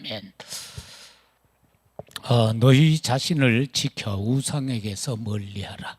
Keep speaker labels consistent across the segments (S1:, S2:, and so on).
S1: 아멘. 너희 자신을 지켜 우상에게서 멀리하라.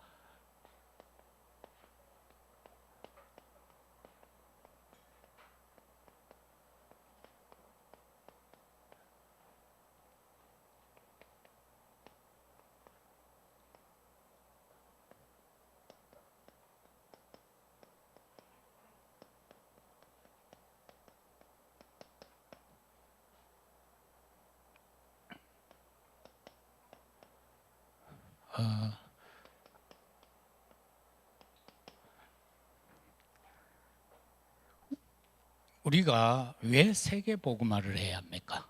S1: 우리가 왜 세계복음화를 해야 합니까?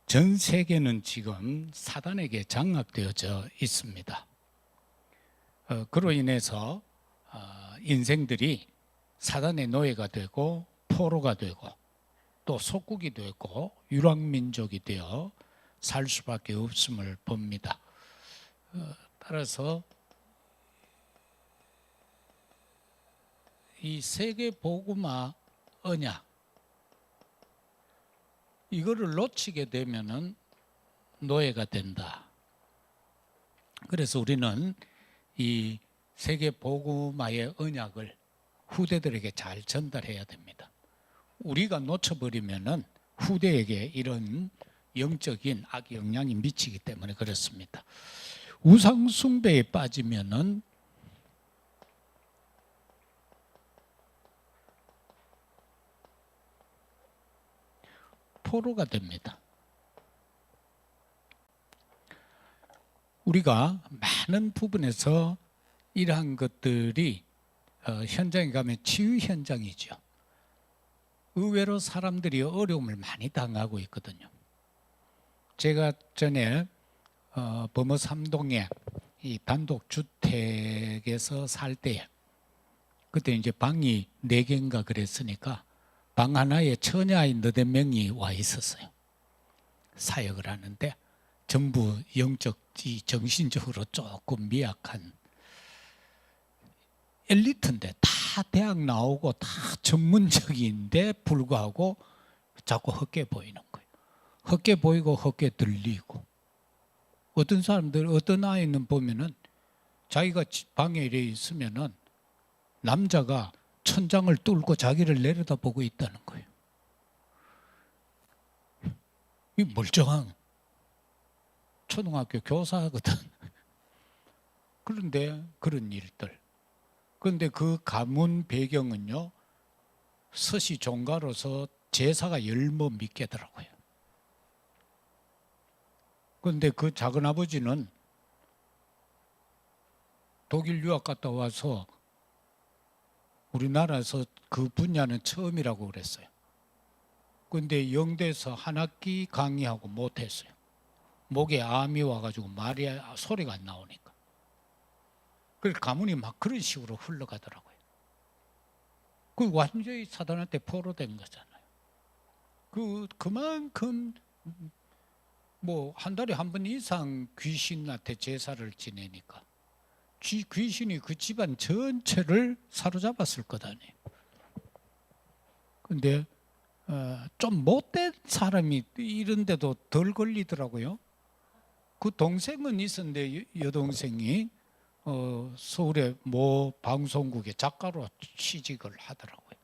S1: 전 세계는 지금 사단에게 장악되어져 있습니다. 그로 인해서 인생들이 사단의 노예가 되고 포로가 되고 또 속국이 되고 유랑민족이 되어 살 수밖에 없음을 봅니다. 따라서 이 세계 복음화 언약 이거를 놓치게 되면은 노예가 된다. 그래서 우리는 이 세계 복음화의 언약을 후대들에게 잘 전달해야 됩니다. 우리가 놓쳐버리면은 후대에게 이런 영적인 악 영향이 미치기 때문에 그렇습니다. 우상 숭배에 빠지면은 포로가 됩니다. 우리가 많은 부분에서 이러한 것들이 현장에 가면 치유 현장이죠. 의외로 사람들이 어려움을 많이 당하고 있거든요. 제가 전에 범어 3동에 이 단독주택에서 살 때 그때 이제 방이 4개인가 그랬으니까 방 하나에 처녀아이 8명이 와 있었어요. 사역을 하는데 전부 영적, 정신적으로 조금 미약한 엘리트인데 다 대학 나오고 다 전문적인데 불구하고 자꾸 헛게 보이는 거예요. 헛게 보이고 헛게 들리고 어떤 사람들, 어떤 아이는 보면은 자기가 방에 이래 있으면은 남자가 천장을 뚫고 자기를 내려다보고 있다는 거예요. 이 멀쩡한 초등학교 교사거든. 그런데 그런 일들. 그런데 그 가문 배경은요, 서시 종가로서 제사가 열머 믿게더라고요. 그런데 그 작은 아버지는 독일 유학 갔다 와서 우리나라에서 그 분야는 처음이라고 그랬어요. 그런데 영대에서 한 학기 강의하고 못했어요. 목에 암이 와가지고 말이 소리가 안 나오니까. 그래서 가문이 막 그런 식으로 흘러가더라고요. 그 완전히 사단한테 포로된 거잖아요. 그만큼 뭐 한 달에 한 번 이상 귀신한테 제사를 지내니까 귀신이 그 집안 전체를 사로잡았을 거다니. 근데 좀 못된 사람이 이런데도 덜 걸리더라고요. 그 동생은 있었는데 여동생이 서울의 모 방송국의 작가로 취직을 하더라고요.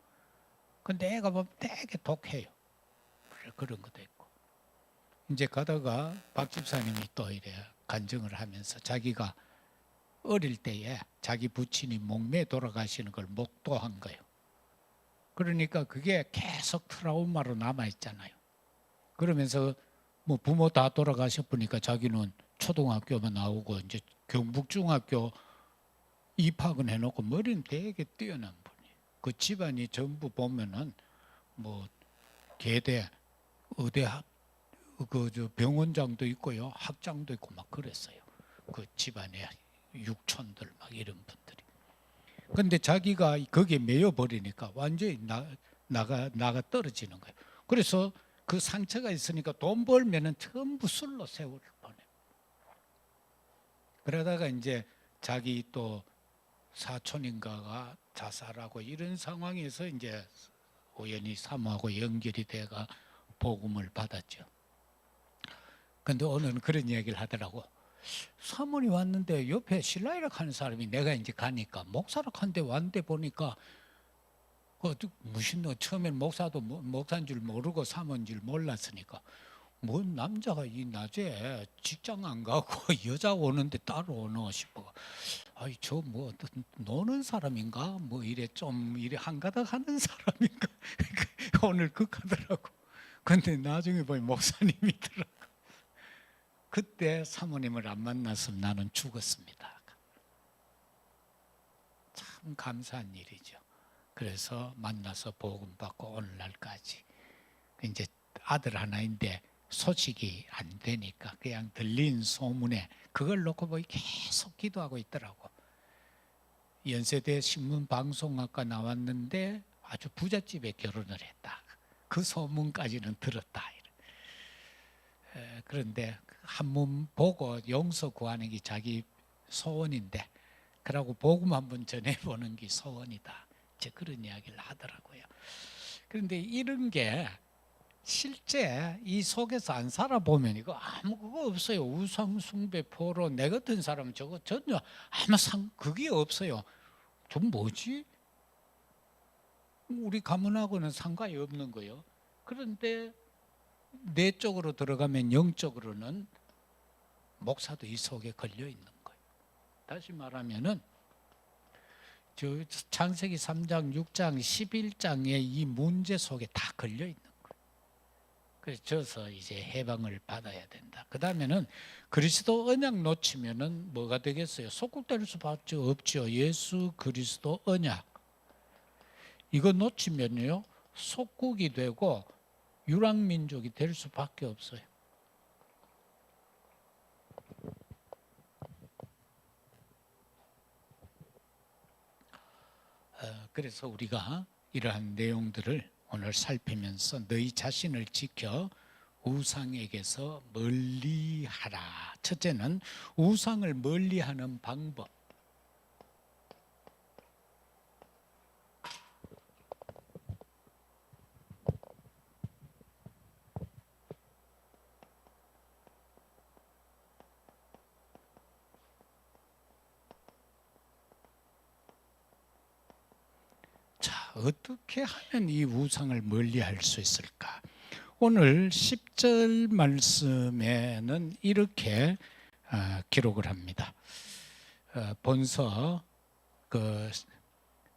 S1: 근데 애가 보면 되게 독해요. 그런 것도 있고. 이제 가다가 박 집사님이 또 이래 간증을 하면서 자기가 어릴 때에 자기 부친이 목매에 돌아가시는 걸 목도한 거예요. 그러니까 그게 계속 트라우마로 남아있잖아요. 그러면서 뭐 부모 다 돌아가셨으니까 자기는 초등학교만 나오고 이제 경북중학교 입학은 해놓고 머리는 되게 뛰어난 분이에요. 그 집안이 전부 보면은 뭐 계대, 의대, 그 병원장도 있고요, 학장도 있고 막 그랬어요. 그 집안에 육촌들 막 이런 분들이. 근데 자기가 거기에 매여 버리니까 완전히 나가 떨어지는 거예요. 그래서 그 상처가 있으니까 돈 벌면은 전부 술로 세월을 보내. 그러다가 이제 자기 또 사촌인가가 자살하고 이런 상황에서 이제 우연히 사모하고 연결이 돼가 복음을 받았죠. 근데 오늘은 그런 이야기를 하더라고. 사모님 왔는데 옆에 신라이락 하는 사람이 내가 이제 가니까 목사락 한데 왔는데 보니까 무슨 처음엔 목사인 줄 모르고 사모인 줄 몰랐으니까 뭔 남자가 이 낮에 직장 안 가고 여자 오는데 따로 오나 싶어. 아이 저 뭐 노는 사람인가 뭐 이래 좀 이래 한가닥 하는 사람인가 오늘 극하더라고. 근데 나중에 보니 목사님이더라고. 그때 사모님을 안 만났으면 나는 죽었습니다. 참 감사한 일이죠. 그래서 만나서 복음 받고 오늘날까지 이제 아들 하나인데 소식이 안 되니까 그냥 들린 소문에 그걸 놓고 보니 계속 기도하고 있더라고. 연세대 신문방송학과 나왔는데 아주 부잣집에 결혼을 했다. 그 소문까지는 들었다. 그런데 한번 보고 용서 구하는 게 자기 소원인데 그러고 복음 한번 전해보는 게 소원이다. 이제 그런 이야기를 하더라고요. 그런데 이런 게 실제 이 속에서 안 살아보면 이거 아무 그거 없어요. 우상 숭배 포로 내 같은 사람은 저거 전혀 아무 그게 없어요. 좀 뭐지? 우리 가문하고는 상관이 없는 거예요. 그런데 내 쪽으로 들어가면 영적으로는 목사도 이 속에 걸려 있는 거예요. 다시 말하면은 저 창세기 3장, 6장, 11장의 이 문제 속에 다 걸려 있는 거예요. 그래서 이제 해방을 받아야 된다. 그 다음에는 그리스도 언약 놓치면은 뭐가 되겠어요? 속국될 수밖에 없죠. 예수 그리스도 언약. 이거 놓치면요 속국이 되고 유랑민족이 될 수밖에 없어요. 그래서 우리가 이러한 내용들을 오늘 살피면서 너희 자신을 지켜 우상에게서 멀리하라. 첫째는 우상을 멀리하는 방법. 어떻게 하면 이 우상을 멀리할 수 있을까? 오늘 10절 말씀에는 이렇게 기록을 합니다. 본서 그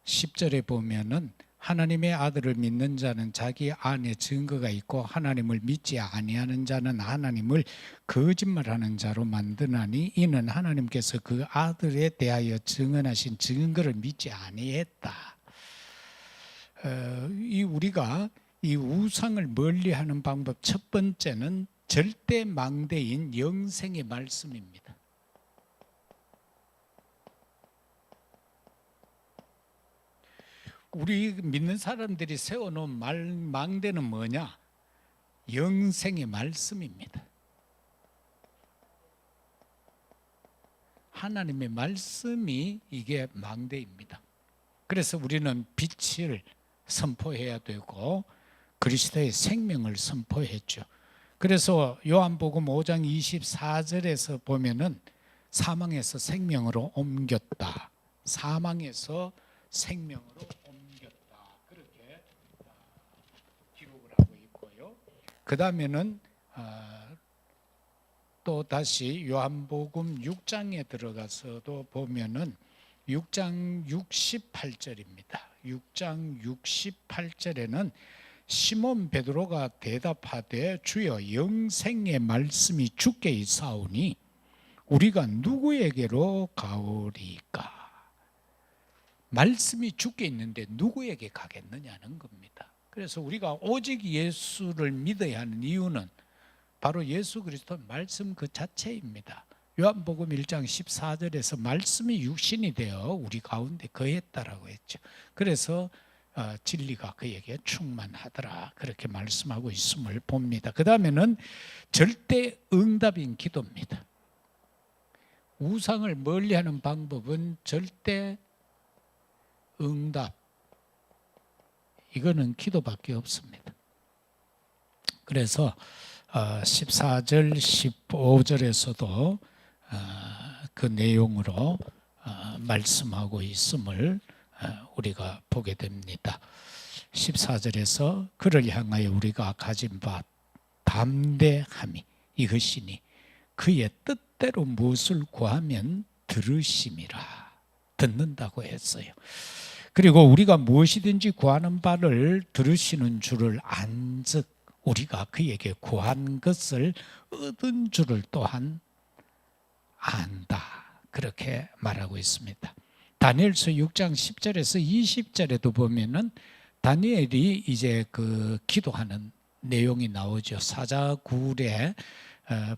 S1: 10절에 보면은 하나님의 아들을 믿는 자는 자기 안에 증거가 있고 하나님을 믿지 아니하는 자는 하나님을 거짓말하는 자로 만드나니 이는 하나님께서 그 아들에 대하여 증언하신 증거를 믿지 아니했다. 우리가 이 우상을 멀리하는 방법 첫 번째는 절대 망대인 영생의 말씀입니다. 우리 믿는 사람들이 세워놓은 망대는 뭐냐? 영생의 말씀입니다. 하나님의 말씀이 이게 망대입니다. 그래서 우리는 빛을 선포해야 되고 그리스도의 생명을 선포했죠. 그래서 요한복음 5장 24절에서 보면은 사망에서 생명으로 옮겼다. 사망에서 생명으로 옮겼다. 그렇게 기록을 하고 있고요. 그 다음에는 또 다시 요한복음 6장에 들어가서도 보면은 6장 68절입니다. 6장 68절에는 시몬 베드로가 대답하되 주여 영생의 말씀이 주께 있사오니 우리가 누구에게로 가오리까? 말씀이 주께 있는데 누구에게 가겠느냐는 겁니다. 그래서 우리가 오직 예수를 믿어야 하는 이유는 바로 예수 그리스도 말씀 그 자체입니다. 요한복음 1장 14절에서 말씀이 육신이 되어 우리 가운데 거했다라고 했죠. 그래서 진리가 그에게 충만하더라 그렇게 말씀하고 있음을 봅니다. 그 다음에는 절대 응답인 기도입니다. 우상을 멀리하는 방법은 절대 응답, 이거는 기도밖에 없습니다. 그래서 14절, 15절에서도 그 내용으로 말씀하고 있음을 우리가 보게 됩니다. 14절에서 그를 향하여 우리가 가진 바 담대함이 이것이니 그의 뜻대로 무엇을 구하면 들으심이라. 듣는다고 했어요. 그리고 우리가 무엇이든지 구하는 바를 들으시는 줄을 안즉 우리가 그에게 구한 것을 얻은 줄을 또한 안다. 그렇게 말하고 있습니다. 다니엘서 6장 10절에서 20절에도 보면은 다니엘이 이제 그 기도하는 내용이 나오죠. 사자굴에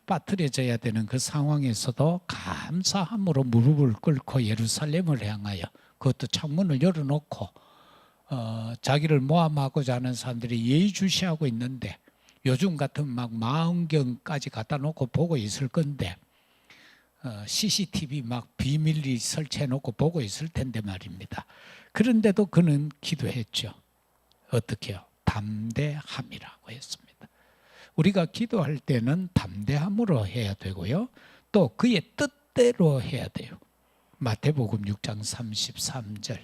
S1: 빠뜨려져야 되는 그 상황에서도 감사함으로 무릎을 꿇고 예루살렘을 향하여, 그것도 창문을 열어놓고 자기를 모함하고자 하는 사람들이 예의주시하고 있는데, 요즘 같은 막 망원경까지 갖다 놓고 보고 있을 건데, CCTV 막 비밀리 설치해 놓고 보고 있을 텐데 말입니다. 그런데도 그는 기도했죠. 어떻게요? 담대함이라고 했습니다. 우리가 기도할 때는 담대함으로 해야 되고요. 또 그의 뜻대로 해야 돼요. 마태복음 6장 33절.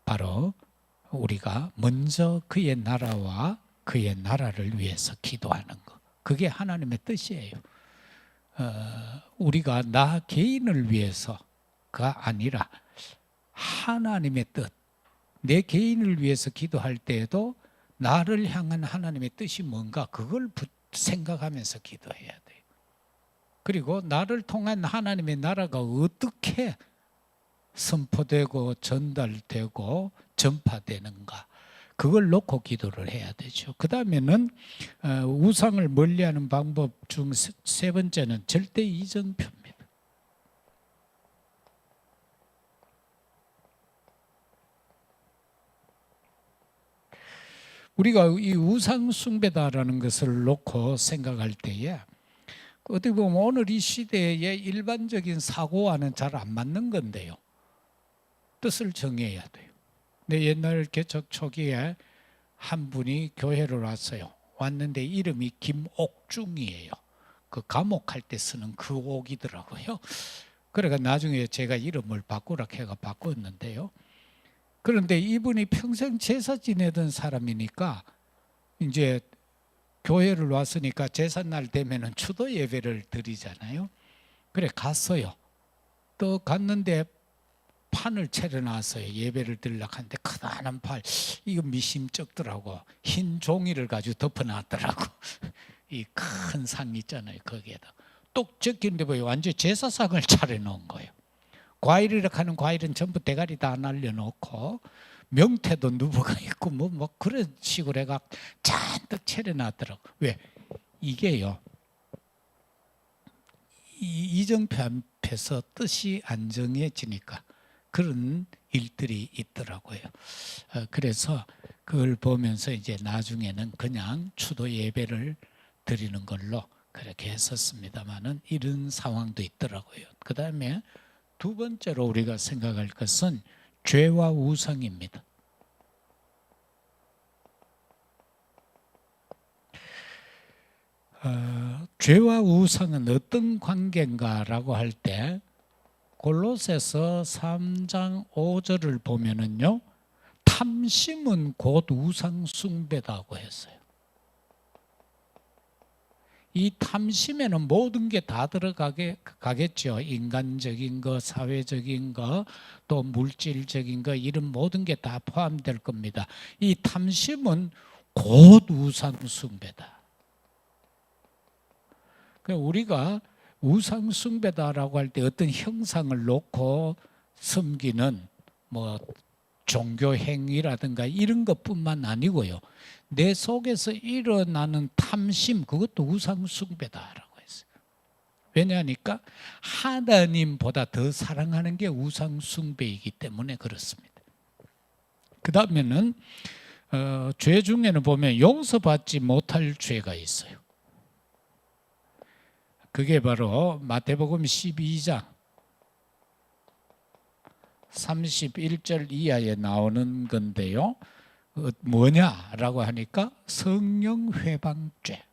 S1: 바로 우리가 먼저 그의 나라와 그의 나라를 위해서 기도하는 것. 그게 하나님의 뜻이에요. 우리가 나 개인을 위해서가 아니라 하나님의 뜻. 내 개인을 위해서 기도할 때에도 나를 향한 하나님의 뜻이 뭔가 그걸 생각하면서 기도해야 돼요. 그리고 나를 통한 하나님의 나라가 어떻게 선포되고 전달되고 전파되는가, 그걸 놓고 기도를 해야 되죠. 그 다음에는 우상을 멀리하는 방법 중 세 번째는 절대 이정표입니다. 우리가 이 우상 숭배다라는 것을 놓고 생각할 때에 어떻게 보면 오늘 이 시대의 일반적인 사고와는 잘 안 맞는 건데요. 뜻을 정해야 돼요. 근데 옛날 개척 초기에 한 분이 교회를 왔어요. 왔는데 이름이 김옥중이에요. 그 감옥할 때 쓰는 그 옥이더라고요. 그러니까 나중에 제가 이름을 바꾸라 해가 바꿨는데요. 그런데 이분이 평생 제사 지내던 사람이니까 이제 교회를 왔으니까 제삿날 되면은 추도 예배를 드리잖아요. 그래 갔어요. 또 갔는데 판을 차려놨어요. 예배를 드리려고 하는데 크다란 팔, 이거 미심쩍더라고. 흰 종이를 가지고 덮어놨더라고. 이 큰 상 있잖아요. 거기에다 똑 적힌데 보여. 완전 제사상을 차려놓은 거예요. 과일이라고 하는 과일은 전부 대가리 다 날려놓고 명태도 누버가 있고 뭐 그런 식으로 해가 잔뜩 차려놨더라고. 왜? 이게요, 이정표 앞에서 뜻이 안 정해지니까 그런 일들이 있더라고요. 그래서 그걸 보면서 이제 나중에는 그냥 추도 예배를 드리는 걸로 그렇게 했었습니다만은 이런 상황도 있더라고요. 그 다음에 두 번째로 우리가 생각할 것은 죄와 우상입니다. 죄와 우상은 어떤 관계인가라고 할 때 골로새서 3장 5절을 보면은요, 탐심은 곧 우상 숭배다고 했어요. 이 탐심에는 모든 게 다 들어가겠죠. 인간적인 거, 사회적인 거, 또 물질적인 거, 이런 모든 게 다 포함될 겁니다. 이 탐심은 곧 우상 숭배다. 우리가 우상 숭배다라고 할 때 어떤 형상을 놓고 섬기는 뭐 종교 행위라든가 이런 것뿐만 아니고요, 내 속에서 일어나는 탐심, 그것도 우상 숭배다라고 했어요. 왜냐하니까 하나님보다 더 사랑하는 게 우상 숭배이기 때문에 그렇습니다. 그 다음에는 죄 중에는 보면 용서받지 못할 죄가 있어요. 그게 바로 마태복음 12장 31절 이하에 나오는 건데요. 뭐냐라고 하니까 성령 회방죄.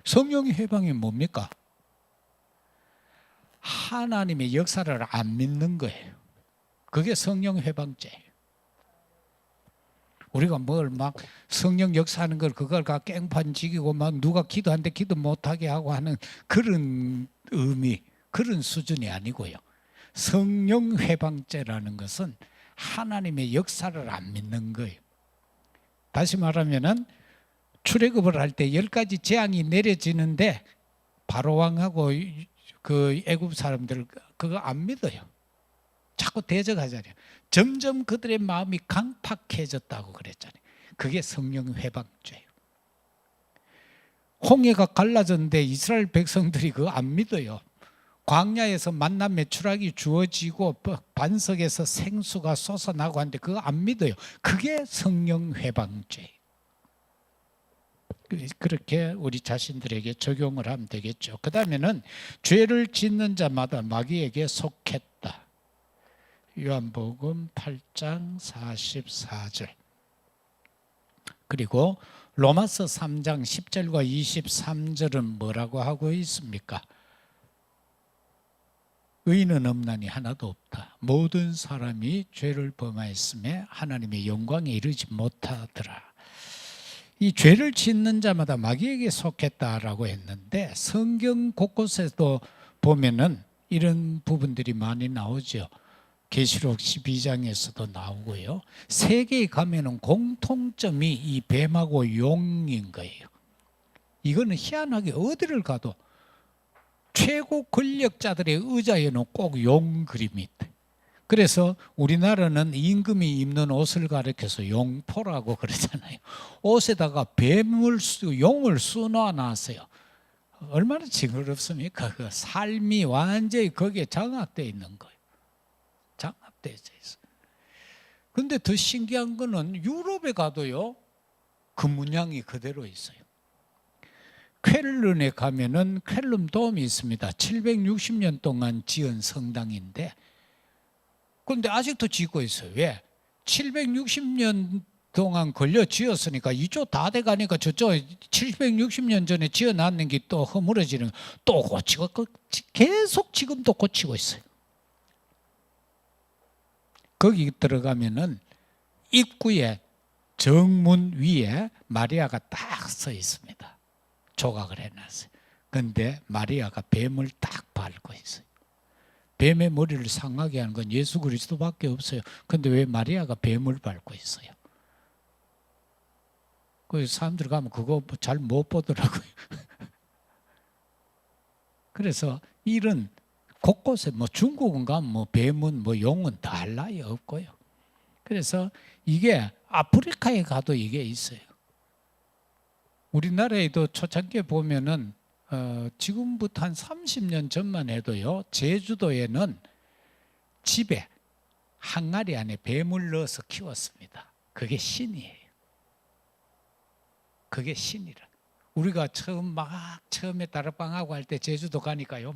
S1: 성령 회방이 뭡니까? 하나님의 역사를 안 믿는 거예요. 그게 성령 회방죄예요. 우리가 뭘 막 성령 역사하는 걸 그걸 가 깽판 지기고 막 누가 기도하는데 기도 못하게 하고 하는 그런 의미, 그런 수준이 아니고요. 성령 회방죄라는 것은 하나님의 역사를 안 믿는 거예요. 다시 말하면은 출애굽을 할 때 10가지 재앙이 내려지는데 바로왕하고 그 애굽 사람들 그거 안 믿어요. 자꾸 대적하잖아요. 점점 그들의 마음이 강팍해졌다고 그랬잖아요. 그게 성령 회방죄예요. 홍해가 갈라졌는데 이스라엘 백성들이 그거 안 믿어요. 광야에서 만나 메추라기 주어지고 반석에서 생수가 솟아나고 하는데 그거 안 믿어요. 그게 성령 회방죄예요. 그렇게 우리 자신들에게 적용을 하면 되겠죠. 그 다음에는 죄를 짓는 자마다 마귀에게 속했다. 요한복음 8장 44절. 그리고 로마서 3장 10절과 23절은 뭐라고 하고 있습니까? 의인은 없나니 하나도 없다. 모든 사람이 죄를 범하였음에 하나님의 영광에 이르지 못하더라. 이 죄를 짓는 자마다 마귀에게 속했다라고 했는데 성경 곳곳에도 보면은 이런 부분들이 많이 나오죠. 계시록 12장에서도 나오고요. 세계에 가면은 공통점이 이 뱀하고 용인 거예요. 이거는 희한하게 어디를 가도 최고 권력자들의 의자에는 꼭 용 그림이 있대. 그래서 우리나라는 임금이 입는 옷을 가리켜서 용포라고 그러잖아요. 옷에다가 용을 수놓아 놨어요. 얼마나 징그럽습니까? 그 삶이 완전히 거기에 장악되어 있는 거예요. 장악되어 있어요. 그런데 더 신기한 거는 유럽에 가도요, 그 문양이 그대로 있어요. 쾰른에 가면은 쾰른 돔이 있습니다. 760년 동안 지은 성당인데, 그런데 아직도 짓고 있어요. 왜? 760년 동안 걸려 지었으니까 이쪽 다 돼가니까 저쪽 760년 전에 지어놨는 게 또 허물어지는, 또 고치고 계속 지금도 고치고 있어요. 거기 들어가면은 입구에 정문 위에 마리아가 딱 서 있습니다. 조각을 해놨어요. 그런데 마리아가 뱀을 딱 밟고 있어요. 뱀의 머리를 상하게 하는 건 예수 그리스도밖에 없어요. 그런데 왜 마리아가 뱀을 밟고 있어요? 그 사람들 가면 그거 잘 못 보더라고요. 그래서 이런 곳곳에 뭐 중국은 가면 뭐 뱀은 뭐 용은 달라요 없고요. 그래서 이게 아프리카에 가도 이게 있어요. 우리나라에도 초창기에 보면은 지금부터 한 30년 전만 해도요, 제주도에는 집에 항아리 안에 뱀을 넣어서 키웠습니다. 그게 신이에요. 그게 신이라. 우리가 처음에 다락방하고 할 때 제주도 가니까요,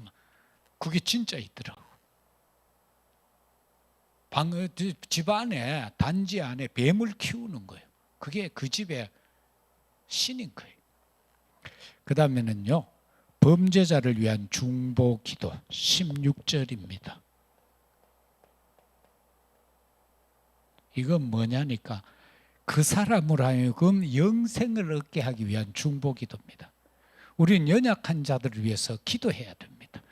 S1: 그게 진짜 있더라고. 집 안에, 단지 안에 뱀을 키우는 거예요. 그게 그 집의 신인 거예요. 그 다음에는요, 범죄자를 위한 중보 기도 16절입니다. 이건 뭐냐니까 그 사람으로 하여금 영생을 얻게 하기 위한 중보 기도입니다. 우리는 연약한 자들을 위해서 기도해야 됩니다.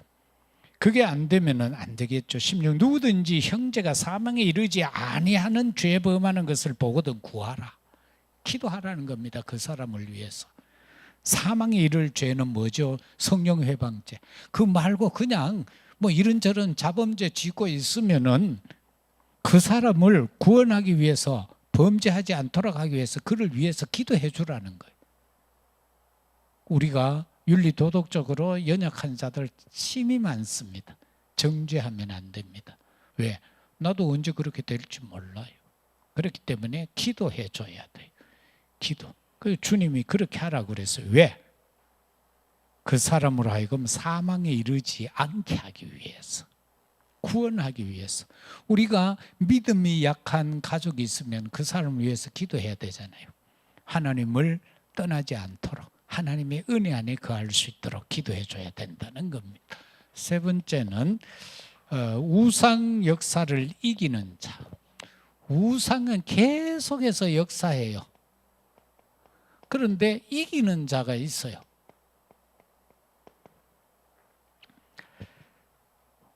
S1: 그게 안 되면은 안 되겠죠. 16, 누구든지 형제가 사망에 이르지 아니하는 죄 범하는 것을 보거든 구하라. 기도하라는 겁니다. 그 사람을 위해서. 사망에 이를 죄는 뭐죠? 성령 회방죄. 그 말고 그냥 뭐 이런저런 자범죄 짓고 있으면은 그 사람을 구원하기 위해서, 범죄하지 않도록 하기 위해서 그를 위해서 기도해 주라는 거예요. 우리가 윤리 도덕적으로 연약한 자들 심이 많습니다. 정죄하면 안 됩니다. 왜? 나도 언제 그렇게 될지 몰라요. 그렇기 때문에 기도해 줘야 돼요. 기도. 그 주님이 그렇게 하라고 그랬어요. 왜? 그 사람으로 하여금 사망에 이르지 않게 하기 위해서, 구원하기 위해서. 우리가 믿음이 약한 가족이 있으면 그 사람을 위해서 기도해야 되잖아요. 하나님을 떠나지 않도록, 하나님의 은혜 안에 거할 수 있도록 기도해 줘야 된다는 겁니다. 세 번째는 우상 역사를 이기는 자. 우상은 계속해서 역사해요. 그런데 이기는 자가 있어요.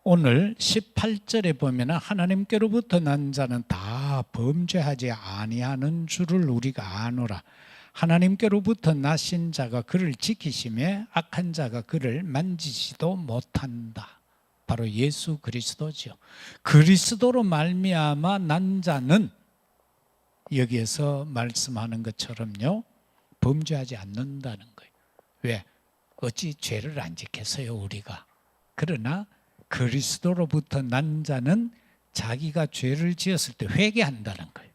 S1: 오늘 18절에 보면 하나님께로부터 난 자는 다 범죄하지 아니하는 줄을 우리가 아노라. 하나님께로부터 나신 자가 그를 지키심에 악한 자가 그를 만지지도 못한다. 바로 예수 그리스도죠. 그리스도로 말미암아 난 자는 여기에서 말씀하는 것처럼요, 범죄하지 않는다는 거예요. 왜? 어찌 죄를 안 지켰어요, 우리가. 그러나 그리스도로부터 난 자는 자기가 죄를 지었을 때 회개한다는 거예요.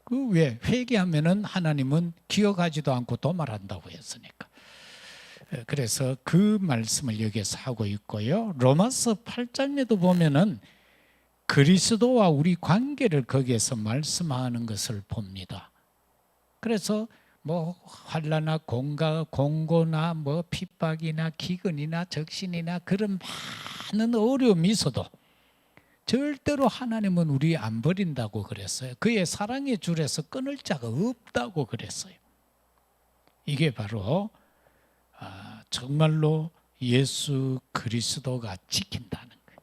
S1: 그 왜? 회개하면은 하나님은 기억하지도 않고 도말한다고 했으니까. 그래서 그 말씀을 여기에서 하고 있고요. 로마서 8장에도 보면은 그리스도와 우리 관계를 거기에서 말씀하는 것을 봅니다. 그래서 뭐 환난이나 공고나 뭐 핍박이나 기근이나 적신이나 그런 많은 어려움이 있어도 절대로 하나님은 우리 안 버린다고 그랬어요. 그의 사랑의 줄에서 끊을 자가 없다고 그랬어요. 이게 바로 정말로 예수 그리스도가 지킨다는 거예요.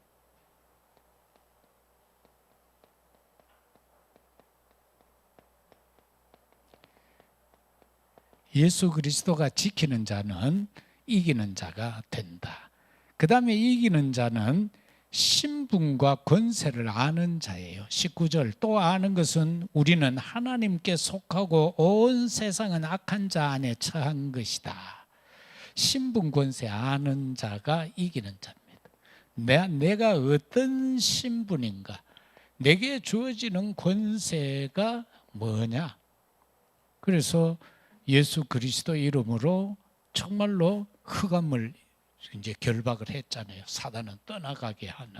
S1: 예수 그리스도가 지키는 자는 이기는 자가 된다. 그 다음에 이기는 자는 신분과 권세를 아는 자예요. 19절, 또 아는 것은 우리는 하나님께 속하고 온 세상은 악한 자 안에 처한 것이다. 신분 권세 아는 자가 이기는 자입니다. 내가 어떤 신분인가, 내게 주어지는 권세가 뭐냐. 그래서 예수 그리스도 이름으로 정말로 흑암을 이제 결박을 했잖아요. 사단은 떠나가게 하는.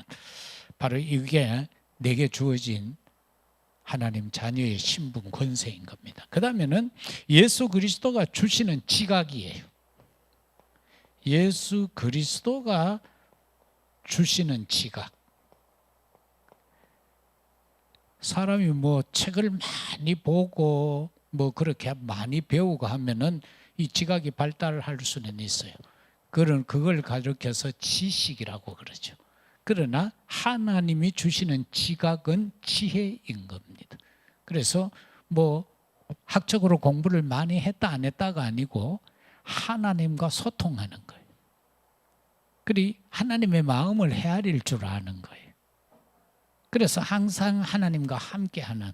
S1: 바로 이게 내게 주어진 하나님 자녀의 신분 권세인 겁니다. 그 다음에는 예수 그리스도가 주시는 지각이에요. 예수 그리스도가 주시는 지각. 사람이 뭐 책을 많이 보고 뭐 그렇게 많이 배우고 하면은 이 지각이 발달할 수는 있어요. 그걸 가르쳐서 지식이라고 그러죠. 그러나 하나님이 주시는 지각은 지혜인 겁니다. 그래서 뭐 학적으로 공부를 많이 했다 안 했다가 아니고 하나님과 소통하는 거예요. 그리고 하나님의 마음을 헤아릴 줄 아는 거예요. 그래서 항상 하나님과 함께하는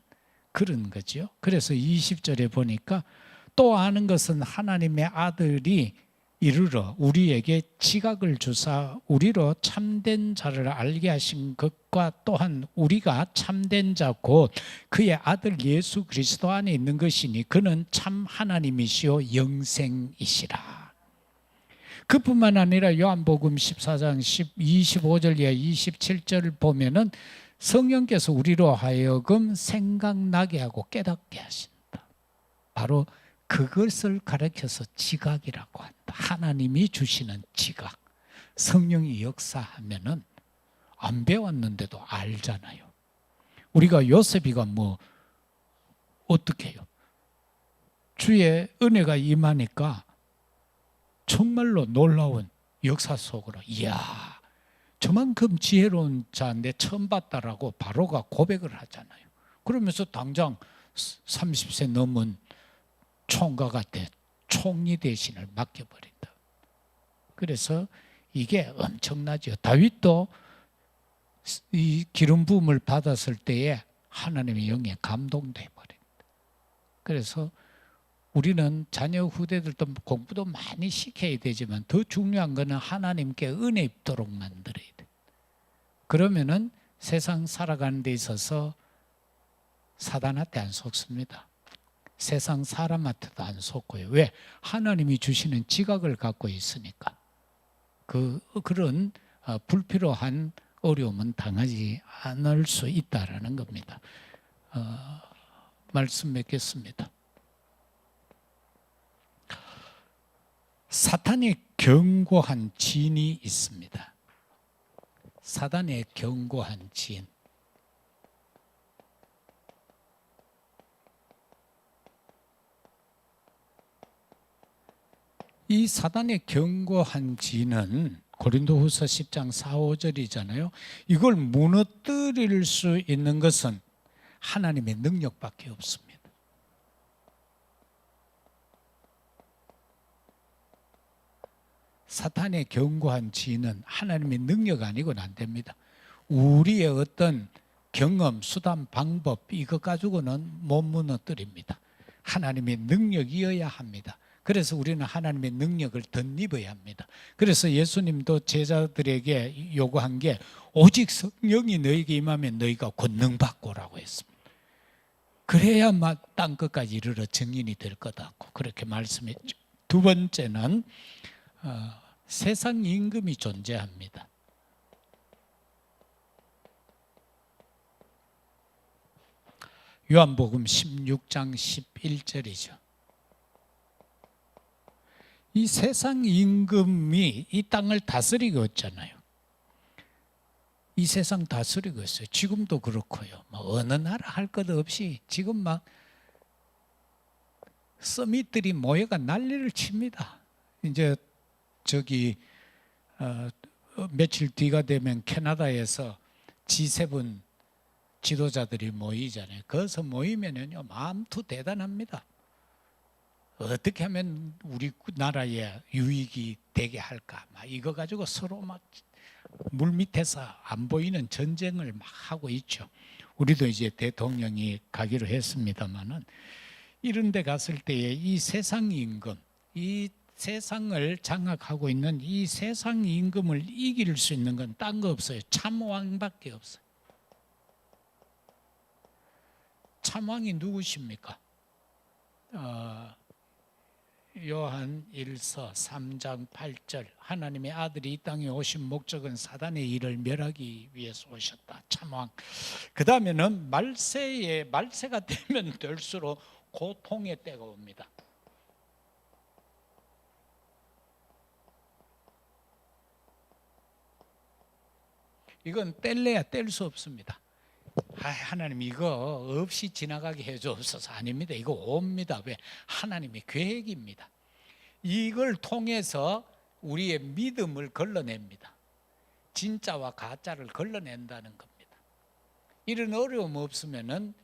S1: 그런 거죠. 그래서 20절에 보니까 또 아는 것은 하나님의 아들이 이르러 우리에게 지각을 주사 우리로 참된 자를 알게 하신 것과 또한 우리가 참된 자 곧 그의 아들 예수 그리스도 안에 있는 것이니 그는 참 하나님이시요 영생이시라. 그뿐만 아니라 요한복음 14장 25절 이하 27절을 보면은 성령께서 우리로 하여금 생각나게 하고 깨닫게 하신다. 바로 그것을 가르쳐서 지각이라고 한다. 하나님이 주시는 지각. 성령이 역사하면은 안 배웠는데도 알잖아요. 우리가 요셉이가 뭐 어떻게 해요? 주의 은혜가 임하니까 정말로 놀라운 역사 속으로 이야, 저만큼 지혜로운 자인데 처음 봤다라고 바로가 고백을 하잖아요. 그러면서 당장 30세 넘은 총각한테 총리 대신을 맡겨버린다. 그래서 이게 엄청나죠. 다윗도 이 기름 부음을 받았을 때에 하나님의 영에 감동돼 버린다. 그래서 우리는 자녀 후대들도 공부도 많이 시켜야 되지만 더 중요한 것은 하나님께 은혜 입도록 만들어야 돼. 그러면은 세상 살아가는 데 있어서 사단한테 안 속습니다. 세상 사람한테도 안 속고요. 왜? 하나님이 주시는 지각을 갖고 있으니까. 그런 불필요한 어려움은 당하지 않을 수 있다라는 겁니다. 말씀 맺겠습니다. 사탄의 견고한 진이 있습니다. 사탄의 견고한 진. 이 사단의 견고한 진은 고린도후서 10장 4, 5절이잖아요. 이걸 무너뜨릴 수 있는 것은 하나님의 능력밖에 없습니다. 사탄의 견고한 진은 하나님의 능력 아니고는 안 됩니다. 우리의 어떤 경험, 수단, 방법 이거 가지고는 못 무너뜨립니다. 하나님의 능력이어야 합니다. 그래서 우리는 하나님의 능력을 덧입어야 합니다. 그래서 예수님도 제자들에게 요구한 게 오직 성령이 너에게 임하면 너희가 권능받고라고 했습니다. 그래야만 땅 끝까지 이르러 증인이 될 거다고 그렇게 말씀했죠. 두 번째는 세상 임금이 존재합니다. 요한복음 16장 11절이죠. 이 세상 임금이 이 땅을 다스리고 있잖아요. 이 세상 다스리고 있어요. 지금도 그렇고요. 어느 나라 할 것 없이 지금 막 서밋들이 모여가 난리를 칩니다. 이제 며칠 뒤가 되면 캐나다에서 G7 지도자들이 모이잖아요. 거기서 모이면요 마음도 대단합니다. 어떻게 하면 우리 나라에 유익이 되게 할까? 이거 가지고 서로 막 물밑에서 안 보이는 전쟁을 막 하고 있죠. 우리도 이제 대통령이 가기로 했습니다만은 이런 데 갔을 때에 이 세상 임금, 이 세상을 장악하고 있는 이 세상 임금을 이길 수 있는 건 딴 거 없어요. 참왕밖에 없어요. 참왕이 누구십니까? 요한 1서 3장 8절 하나님의 아들이 이 땅에 오신 목적은 사단의 일을 멸하기 위해서 오셨다. 참왕. 그 다음에는 말세가 되면 될수록 고통의 때가 옵니다. 이건 뗄래야 뗄 수 없습니다. 하나님 이거 없이 지나가게 해주옵소서. 아닙니다. 이거 옵니다. 왜? 하나님의 계획입니다. 이걸 통해서 우리의 믿음을 걸러냅니다. 진짜와 가짜를 걸러낸다는 겁니다. 이런 어려움 없으면은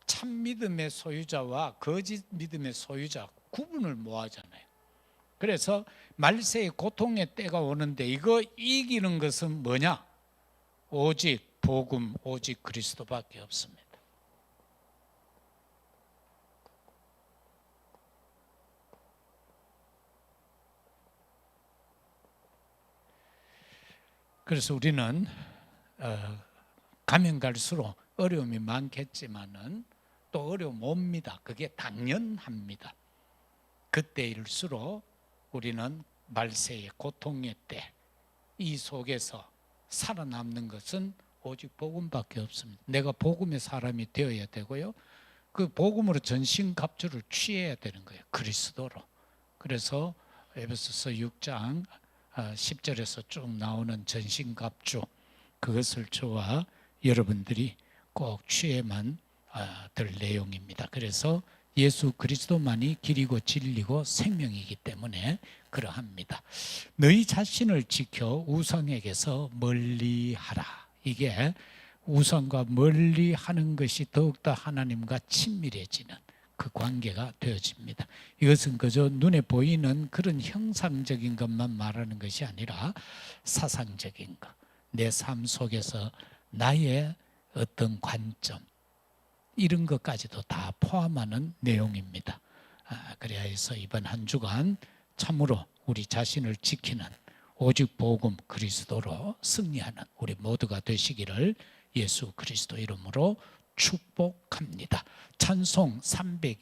S1: 참 믿음의 소유자와 거짓 믿음의 소유자 구분을 못 하잖아요. 그래서 말세의 고통의 때가 오는데 이거 이기는 것은 뭐냐? 오직 복음, 오직 그리스도밖에 없습니다. 그래서 우리는 가면 갈수록 어려움이 많겠지만은 또 어려움 옵니다. 그게 당연합니다. 그때일수록 우리는 말세의 고통의 때, 이 속에서 살아남는 것은 오직 복음밖에 없습니다. 내가 복음의 사람이 되어야 되고요. 그 복음으로 전신갑주를 취해야 되는 거예요. 그리스도로. 그래서 에베소서 6장 10절에서 쭉 나오는 전신갑주, 그것을 저와 여러분들이 꼭 취해만 될 내용입니다. 그래서 예수 그리스도만이 길이고 진리고 생명이기 때문에 그러합니다. 너희 자신을 지켜 우상에게서 멀리하라. 이게 우상과 멀리하는 것이 더욱더 하나님과 친밀해지는 그 관계가 되어집니다. 이것은 그저 눈에 보이는 그런 형상적인 것만 말하는 것이 아니라 사상적인 것, 내 삶 속에서 나의 어떤 관점, 이런 것까지도 다 포함하는 내용입니다. 그래야 해서 이번 한 주간 참으로 우리 자신을 지키는 오직 복음 그리스도로 승리하는 우리 모두가 되시기를 예수 그리스도 이름으로 축복합니다. 찬송 300